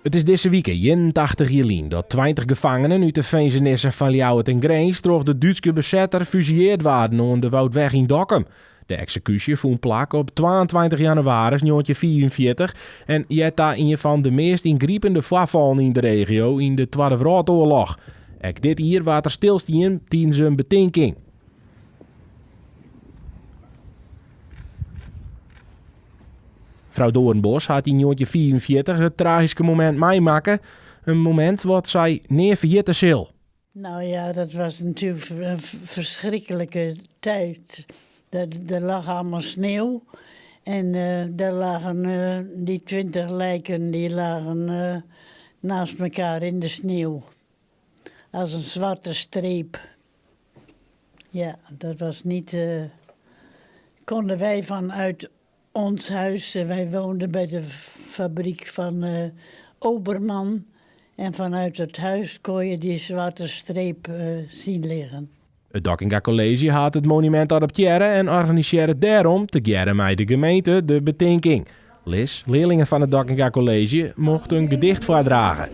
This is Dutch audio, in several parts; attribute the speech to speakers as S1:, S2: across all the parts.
S1: Het is deze week 81 jaar dat 20 gevangenen uit de gevangenissen van Ljouwert en Grains door de Duitse bezetter fusilleerd waren onder de Woudweg in Dokkum. De executie vond plaats op 22 januari 1944 en jetta een van de meest ingrijpende voorvallen in de regio in de Tweede Wereldoorlog. Ook dit hier was er stilstaan tijdens een betinking. Mevrouw Doornbos had in 1944 het tragische moment meemaken. Een moment wat zij niet vergeten zal.
S2: Nou ja, dat was natuurlijk een verschrikkelijke tijd. Er lag allemaal sneeuw. En daar lagen die 20 lijken die lagen naast elkaar in de sneeuw. Als een zwarte streep. Ja, dat was niet... konden wij vanuit ons huis... wij woonden bij de fabriek van Oberman... En vanuit het huis kon je die zwarte streep zien liggen.
S1: Het Dokkinga College had het monument adopteren en organiseerde daarom together met de gemeente de betinking. Liz, leerlingen van het Dokkinga College, mochten een gedicht voordragen.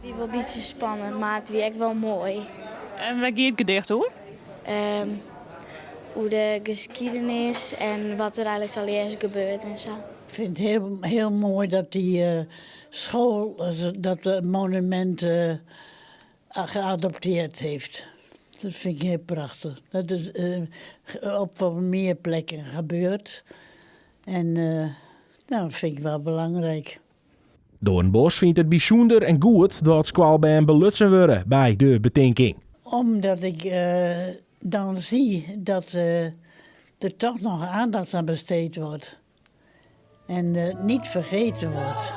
S3: Die wel een beetje spannend, maar het werd wel mooi.
S4: En waar gaat het gedicht over?
S3: Hoe de geschiedenis en wat er eigenlijk al eerst gebeurd en zo.
S2: Ik vind het heel mooi dat die school, dat het monument geadopteerd heeft. Dat vind ik heel prachtig. Dat is op wat meer plekken gebeurt. En dat vind ik wel belangrijk.
S1: Doornbos vindt het bijzonder en goed dat schoolbaan belutsen worden bij de betinking.
S2: Omdat ik dan zie dat er toch nog aandacht aan besteed wordt. En niet vergeten wordt.